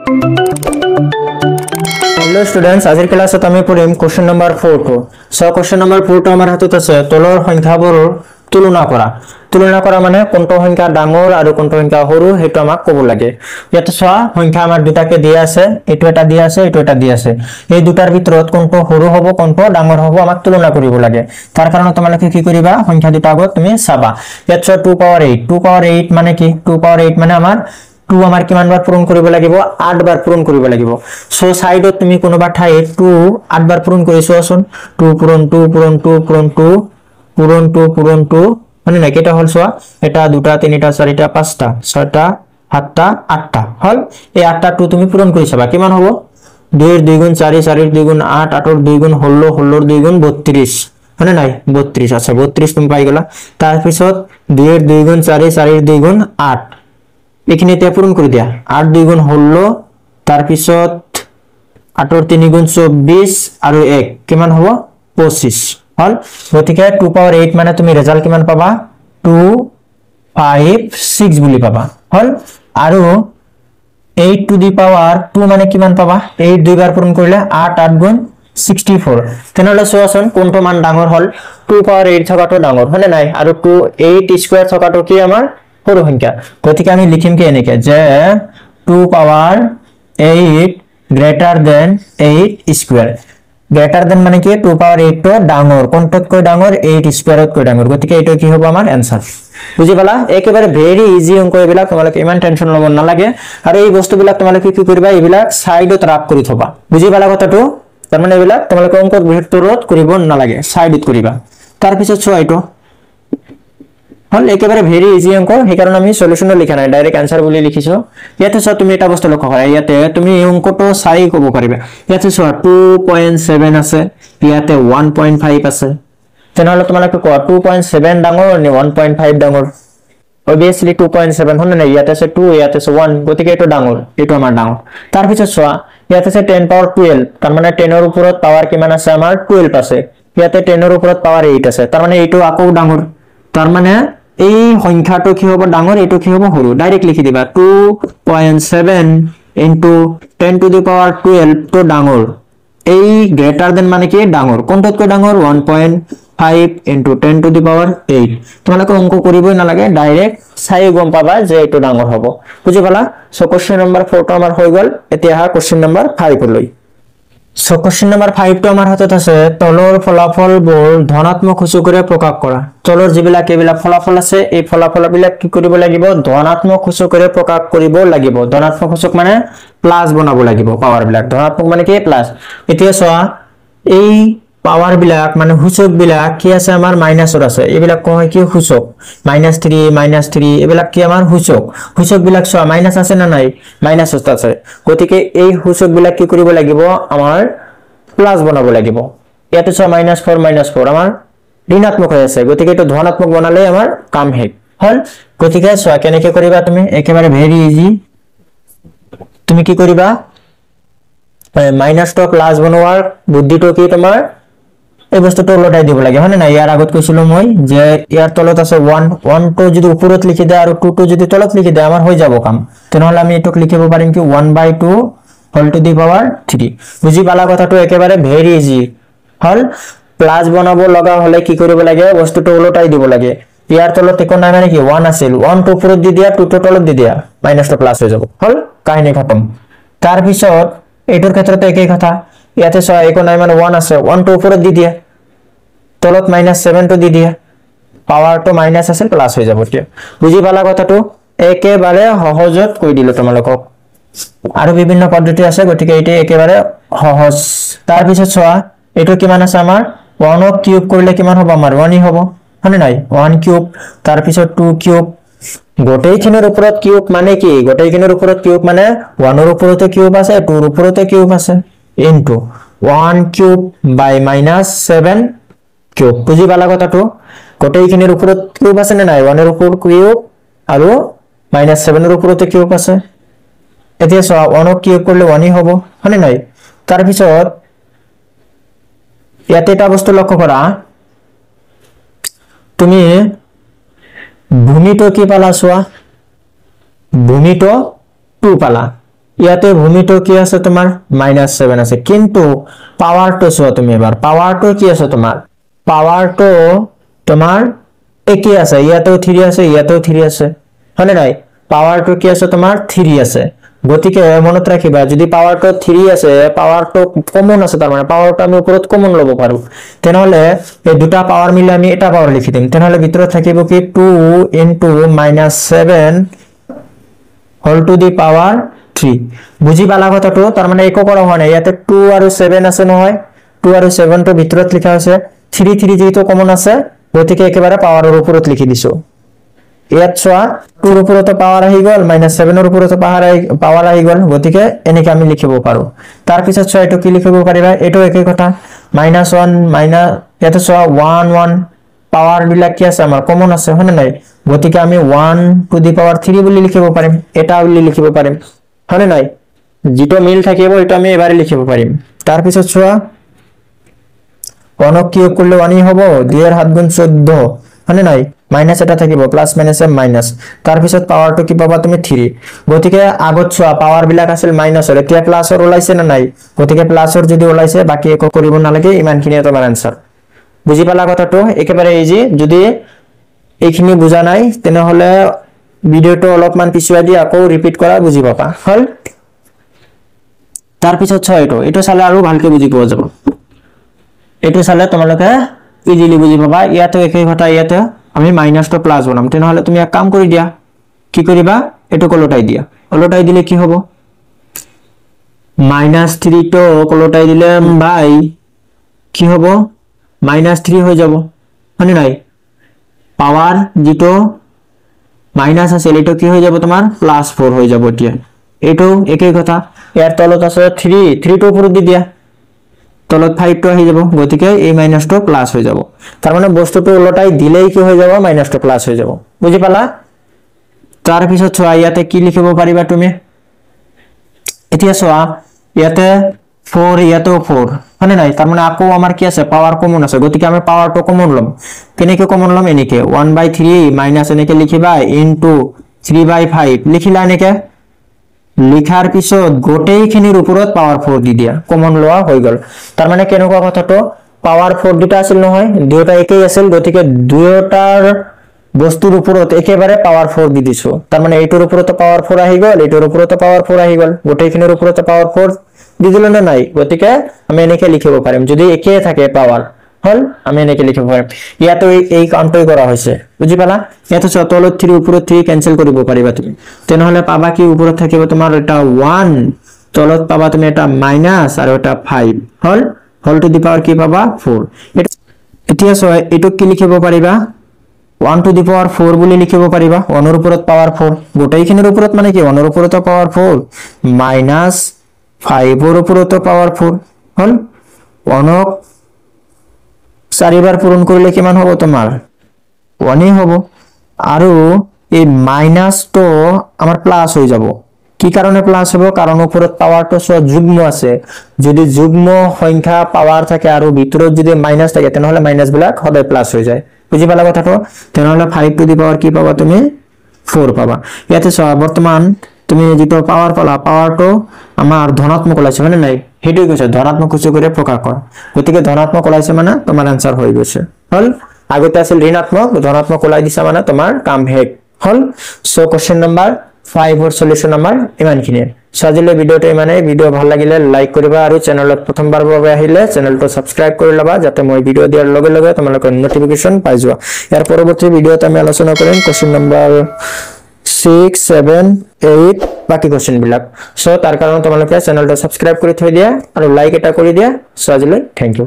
Hello students, आज class आम पढ़िम question number 4 को। सो क्वेश्चन नम्बर 4 तो आमार हातत आछे तলৰ সংখ্যাবোৰৰ তুলনা কৰা মানে কোনটো সংখ্যা ডাঙৰ আৰু কোনটো সংখ্যা সৰু হেতু আমাক ক'ব লাগে। ইয়াতে চোৱা সংখ্যা আমাৰ দুটাকে দিয়া আছে, এটো এটা দিয়া আছে, এটো এটা দিয়া আছে। এই দুটাৰ ভিতৰত কোনটো সৰু হ'ব কোনটো ডাঙৰ হ'ব আমাক তুলনা কৰিব লাগে। তাৰ কাৰণে তোমালোকে কি কৰিবা, সংখ্যা দুটা আগত তুমি চাবা। ইয়াত চোৱা 2 পাৱাৰ 8, 2 পাৱাৰ 8 মানে কি, 2 পাৱাৰ 8 মানে আমাৰ 2 আমাৰ কিমান বাৰ পূৰণ কৰিব লাগিব, 8 বাৰ পূৰণ কৰিব লাগিব। সো সাইডত তুমি কোনোবা ঠাইত 2 8 বাৰ পূৰণ কৰিছোৱাচোন, 2 পূৰণ 2 পূৰণ 2 পূৰণ 2 পূৰণ 2 পূৰণ 2 মানে না কেটা হল চোৱা, এটা দুটা তিনিটা চাৰিটা পাঁচটা ছয়টা সাতটা আঠটা হল। এই 8টা 2 তুমি পূৰণ কৰি চাবা কিমান হ'ব। 2 এর 2 গুণ 4, 4 এর 2 গুণ 8, 8 এর 2 গুণ 16, 16 এর 2 গুণ 32 মানে নাই 32। আচ্ছা 32 তুমি পাই গলা। তার পিছত 2 এর 2 গুণ 4, 4 এর 2 গুণ 8 এখানেতে পূরণ করে দিয়া। 8 2 গুণ 16, তার পিছত 8 এর 3 গুণ 24 আর 1 কিমান হ'ব 25 হল। গতিকে 2 পাৱাৰ 8 মানে তুমি ৰেজাল্ট কিমান পাবা 2 5 6 বুলি পাবা হল। আৰু 8 টু দি পাৱাৰ 2 মানে কিমান পাবা, 8 দুই বাৰ পূৰণ কৰিলে 8 8 গুণ 64। তেনেহলে চোৱাচোন কোনটো মান ডাঙৰ হল, 2 পাৱাৰ 8 থকাটো ডাঙৰ হলে নাই, আৰু 2 8 স্কয়াৰ থকাটো কি আমাৰ সৰু সংখ্যা। গতিকে আমি লিখিম কি এনেকে যে 2 power 8 greater than 8 square. Greater than মানে কি 2 পাৱাৰ 8 তো ডাঙৰ, কোনটোতকৈ ডাঙৰ 8 স্কয়াৰতকৈ ডাঙৰ। গতিকে এইটো কি হ'ব আমাৰ आंसर। বুজি পালা, একেবাৰে ভেৰি ইজি অংক এইবিলাক, তোমালোকে ইমান টেনচন ল'ব নালাগে। আৰু এই বস্তুবিলাক তোমালোকে কি কৰিবা, এইবিলাক সাইডত ৰাখ কৰি থবা। বুজি পালা কথাটো, তাৰ মানে এইবিলাক তোমালোকে অংকৰ ভিতৰত কৰিব নালাগে, সাইডত কৰিবা। তাৰ পিছত চোৱা এইটো হল একেবাৰে ভেৰি ইজি অঙ্ক, সেই কাৰণে আমি সলিউশন লিখা নাই, ডাইৰেক্ট आंसर বলি লিখিছো। ইয়াতে চোৱা তুমি এটা বস্তু লক্ষ্য কৰা, ইয়াতে তুমি এই অঙ্কটো চাই ক'ব পাৰিবা। ইয়াতে চোৱা 2.7 আছে, ইয়াতে 1.5 আছে। তেনেহলে তোমালোকে কোৱা 2.7 ডাঙৰ নে 1.5 ডাঙৰ। অবভিয়াসলি 2.7 হল না, ইয়াতে আছে 2 ইয়াতে আছে 1, গতিকে এটো ডাঙৰ, এটো আমাৰ ডাঙৰ। তাৰ পিছত চোৱা ইয়াতে আছে 10 পাৱাৰ 12, তাৰ মানে 10 এৰ ওপৰত পাৱাৰ কিমান আছে আমাৰ 12 আছে। ইয়াতে 10 এৰ ওপৰত পাৱাৰ 8 আছে, তাৰ মানে এইটো আকৌ ডাঙৰ। তাৰ মানে এই সংখ্যাটো কি হ'ব ডাঙৰ, এইটো কি হ'ব সৰু। ডাইৰেক্ট লিখি দিবা 2.7 ইনটু 10 টু দি পাৱাৰ 12 তো ডাঙৰ। এই গ্ৰেটাৰ দেন মানে কি ডাঙৰ, কোনটোতকৈ ডাঙৰ 1.5 ইনটু 10 টু দি পাৱাৰ 8। তোমালোকে অঙ্ক কৰিবই নালাগে, ডাইৰেক্ট চাই গম পাবা যে এইটো ডাঙৰ হ'ব। বুজি পালা। সো কোশ্চেন নম্বৰ 4 টো আমাৰ হৈ গল। এতিয়া আহা কোশ্চেন নম্বৰ 5 লৈ। সো কোশ্চেন নম্বৰ 5 টো আমাৰ হাতত আছে তলৰ ফলাফলবোৰ ধনাত্মক সূচকেৰে প্ৰকাশ কৰা। তলৰ যিবিলাক এইবিলাক ফলাফল আছে, এই ফলাফলবিলাক কি কৰিব লাগিব, ধনাত্মক সূচকেৰে প্ৰকাশ কৰিব লাগিব। ধনাত্মক সূচক মানে প্লাস বনাব লাগিব, পাৱাৰ বিলাক ধনাত্মক মানে কি প্লাস। এতিয়া চোৱা এই পাৱাৰ বিলাক মানে সূচক বিলাক কি আছে আমাৰ মাইনাসৰ আছে, এইবিলাক কয় কি সূচক, -3 এইবিলাক কি আমাৰ সূচক। সূচক বিলাক চোৱা মাইনাস আছে না নাই, মাইনাস আছে। গতিকে এই সূচক বিলাক কি কৰিব লাগিব, আমাৰ প্লাস বনাব লাগিব। ইয়াতে চোৱা -4 আমাৰ ঋণাত্মক হৈ আছে, গতিকে এটো ধনাত্মক বনালে আমাৰ কাম শেষ হল। গতিকে চোৱা কেনেকৈ কৰিবা তুমি, একেবাৰে ভেৰি ইজি। তুমি কি কৰিবা, মাইনাস তো প্লাস বনোৱাৰ বুদ্ধিটো কি তোমাৰ, এই বস্তুটো উলটাই দিব লাগে হয় না। ইয়াৰ আগত কৈছিলো মই যে ইয়াৰ তলত আছে 1 টো যদি ওপৰত লিখি দে আৰু 2 টো যদি তলত লিখি দে আমাৰ হৈ যাব কাম। তেনেহলে আমি এটোক লিখিব পাৰিম কি 1/2 হোল টু দি পাৱাৰ 3। বুজি পালা কথাটো, একেবাৰে ভেৰি ইজি হল। প্লাস বনাব লগা হলে কি কৰিব লাগে, বস্তুটো উলটাই দিব লাগে। ইয়াৰ তলত একো নাই মানে কি 1 আছিল, 1 টো ওপৰত দি দিয়া, 2 টো তলত দি দিয়া, মাইনাস টো প্লাস হৈ যাব হল, কাহিনী খতম। তাৰ পিছত এইটোৰ ক্ষেত্ৰতে একেই কথা, ইয়াতে চোৱা একো নাই মানে 1 আছে, 1 টো ওপৰত দি দিয়া, তলত -7 টো দি দিয়া, পাৱাৰ টো মাইনাস আছিল প্লাস হৈ যাব। এতিয়া বুজি পালা কথাটো, একেবাৰে সহজত কৈ দিলো তোমালোকক। আৰু বিভিন্ন পদ্ধতি আছে, গতিকে এইটো একেবাৰে সহজ। তাৰ পিছত চোৱা এইটো কিমান আছে আমাৰ 1 ক কিউব কৰিলে কিমান হ'ব আমাৰ 1 হ'ব হয়নে নাই, 1 কিউব। তাৰ পিছত 2 কিউব, গোটেইখিনিৰ ওপৰত কিউব মানে কি, গোটেইখিনিৰ ওপৰত কিউব মানে 1 ৰ ওপৰতে কিউব আছে, 2 ৰ ওপৰতে কিউব আছে, ইনটু 1 কিউব বাই -7 কিউব। বুজি পালা কথাটো, গোটেইখিনিৰ ওপৰত কিউব আছে নে নাই, 1 ৰ ওপৰত কিউব আৰু -7 ৰ ওপৰতে কিউব আছে। এতিয়া চোৱা 1 ক কিউব কৰিলে 1 হ'ব হয়নে নাই। তাৰ পিছত ইয়াতে এটা বস্তু লক্ষ্য কৰা, তুমি ভূমিটো কি পালা চোৱা, ভূমিটো 2 পালা ইয়াতে ভূমিটো কি আছে তোমাৰ -7 আছে কিন্তু পাৱাৰটো চোৱা তুমি এবাৰ পাৱাৰটো কি আছে তোমাৰ পাৱাৰটো তোমাৰ একে আছে ইয়াতেও 3 আছে ইয়াতেও 3 আছে হয়নে নাই পাৱাৰটো কি আছে তোমাৰ 3 আছে গতিকে মনত ৰাখিবা যদি পাৱাৰটো 3 আছে পাৱাৰটো কমন আছে তাৰ মানে পাৱাৰটো আমি ওপৰত কমন লব পাৰো তেনেহলে এই দুটা পাৱাৰ মিলে আমি এটা পাৱাৰ লিখি দিম তেনেহলে ভিতৰত থাকিব কি 2 * -7 হোল টু দি পাৱাৰ 3 বুজি পালা কথাটো তাৰ মানে একো কৰা হোৱা নাই ইয়াতে 2 আৰু 7 আছে নহয় 2 আৰু 7 টো ভিতৰত লিখা আছে 3 যেটো কমন আছে গতিকে একেবাৰে পাৱাৰৰ ওপৰত লিখি দিছো ইয়াত চোৱা 2 ৰ ওপৰত পাৱাৰ আহি গল -7 ৰ ওপৰত পাৱাৰ আহি গল গতিকে এনেকৈ আমি লিখিব পাৰো তাৰ পিছত চোৱা এটো কি লিখিব পাৰিবা এটো একেই কথা -1 ইয়াতে চোৱা 1 1 পাৱাৰ বিলাক কি আছে আমাৰ কমন আছে হয়নে নাই গতিকে আমি 1 টু দি পাৱাৰ 3 বুলি লিখিব পাৰিম এটা বুলি লিখিব পাৰিম হয়নে নাই যেটো মিল থাকিব এটা আমি এবাৰে লিখিব পাৰিম তাৰ পিছত চোৱা 1 কিউব করলে 1 হ'ব 2 এর 7 গুণ 14 হয়নে নাই মাইনাস এটা থাকিব প্লাস মাইনাসে মাইনাস তাৰ পিছত পাৱাৰটো কি পাবা তুমি 3 গতিকে আগত চোৱা পাৱাৰ বিলাক আছিল মাইনাসৰ এতিয়া প্লাসৰ ওলাইছে না নাই গতিকে প্লাসৰ যদি ওলাইছে বাকি একো কৰিব নালাগে ইমানখিনি তোমাৰ आंसर বুজি পালা কথাটো একেবাৰে ইজি যদি এইখিনি বুজা নাই তেনেহলে ভিডিওটো অলপমান পিছুৱাই দি আকৌ ৰিপিট কৰা বুজি পাবা হল তাৰ পিছত চোৱা এটো চালে আৰু ভালকে বুজি পোৱা যাব এটো চালে তোমালোকে ইজিলি বুজি পাবা ইয়াতে একেই কথা ইয়াতে আমি মাইনাস তো প্লাস বনাম তেনেহলে তুমি এক কাম কৰি দিয়া কি কৰিবা এটো কলটাই দিয়া কলটাই দিলে কি হ'ব -3 তো কলটাই দিলে ভাই কি হ'ব -3 হৈ যাব মানে নাই পাৱাৰ যেটো মাইনাস আছে এটো কি হৈ যাব তোমাৰ +4 হৈ যাব এতিয়া এটো একেই কথা ইয়াৰ তলত আছে 3 তো ওপৰত দি দিয়া তলত 5 তো আহি যাব গতিকে এই মাইনাস তো প্লাস হৈ যাব তাৰ মানে বস্তুটো উলটাই দিলেই কি হৈ যাব মাইনাস তো প্লাস হৈ যাব বুজি পালা তাৰ পিছত চোৱা ইয়াতে কি লিখিব পাৰিবা তুমি এতিয়া চোৱা ইয়াতে 4 ইয়াতেও 4 মানে নাই তাৰ মানে আকৌ আমাৰ কি আছে পাৱাৰ কমন আছে গতিকে আমি পাৱাৰটো কমন লম কেনেকৈ কমন লম এনেকৈ 1/3 মাইনাস এনেকৈ লিখিবা ইনটু 3/5 লিখিলা এনেকৈ লিখাৰ পিছত গোটেইখিনিৰ ওপৰত পাৱাৰ 4 দি দিয়া কমন লোৱা হৈ গল তাৰ মানে কেনেকুৱা কথাটো পাৱাৰ 4 দুটা আছিল নহয় দুটা একেই আছিল গতিকে দুটাৰ বস্তুৰ ওপৰত একেবাৰে পাৱাৰ 4 দি দিছো তাৰ মানে এইটোৰ ওপৰত পাৱাৰ 4 আহি গল এইটোৰ ওপৰত পাৱাৰ 4 আহি গল গোটেইখিনিৰ ওপৰত পাৱাৰ 4 দি দিলো না নাই গতিকে আমি এনেকৈ লিখিব পাৰিম যদি একেই থাকে পাৱাৰ হল আমি এনেকৈ লিখিব পাৰিম ইয়াতো এই কাউন্টই কৰা হৈছে বুজি পালা ইয়াতো তলত 3 ওপৰত 3 ক্যান্সেল কৰিব পাৰিবা তুমি তেনেহলে পাবা কি ওপৰত থাকিব তোমাৰ এটা 1 তলত পাবা তুমি এটা মাইনাস আৰু এটা 5 হল হল টু দি পাৱাৰ কি পাবা 4 এতিয়া সয় এটো কি লিখিব পাৰিবা 1 টু দি পাৱাৰ 4 বুলি লিখিব পাৰিবা 1 ৰ ওপৰত পাৱাৰ 4 গোটেইখিনিৰ ওপৰত মানে কি 1 ৰ ওপৰত পাৱাৰ 4 মাইনাস 5 ৰ ওপৰত পাৱাৰ 4 হল 1ক 4 বাৰ পূৰণ কৰিলে কিমান হ'ব তোমাৰ 1 হ'ব আৰু এই মাইনাস তো আমাৰ প্লাস হৈ যাব কি কাৰণে প্লাস হ'ব কাৰণ উপৰত পাৱাৰটো সব যুগ্ম আছে যদি যুগ্ম সংখ্যা পাৱাৰ থাকে আৰু ভিতৰত যদি মাইনাস থাকে তেনেহলে মাইনাস বিলাক সদায় প্লাস হৈ যায় বুজি পালা কথাটো তেনেহলে 5 টু দি পাৱাৰ কি পাবা তুমি 4 পাবা ইয়াতে সব বৰ্তমান তুমি যেটো পাৱাৰ পালা পাৱাৰটো আমাৰ ধনাত্মক ওলাইছে মানে নাই হেতু কৈছে ধনাত্মক কিছু কৰে প্ৰকাশ কৰা গতিকে ধনাত্মক ওলাইছে মানে তোমাৰ आंसर হৈ গৈছে হল আগতে আছিল ঋণাত্মক ধনাত্মক ওলাই দিছা মানে তোমাৰ কাম শেষ হল সো কোশ্চেন নাম্বার 5 और सॉल्यूशन नंबर इमानखिनि साजिले ভিডিওটো মানে ভিডিও ভাল লাগিলে লাইক কৰিবা আৰু চেনেলত প্ৰথমবাৰ বাবে আহিলে চেনেলটো সাবস্ক্ৰাইব কৰি লবা যাতে মই ভিডিও দিয়াৰ লগে লগে তোমালোকৰ নোটিফিকেশন পাই যোৱা ইয়াৰ পৰৱৰ্তী ভিডিওত আমি আলোচনা কৰিম কোশ্চেন নাম্বাৰ 6 7 8 বাকি কোশ্চেন বিলাক সো তাৰ কাৰণে তোমালোকে চেনেলটো সাবস্ক্ৰাইব কৰি থৈ দিয়া আৰু লাইক এটা কৰি দিয়া সাজিলে থ্যাংক ইউ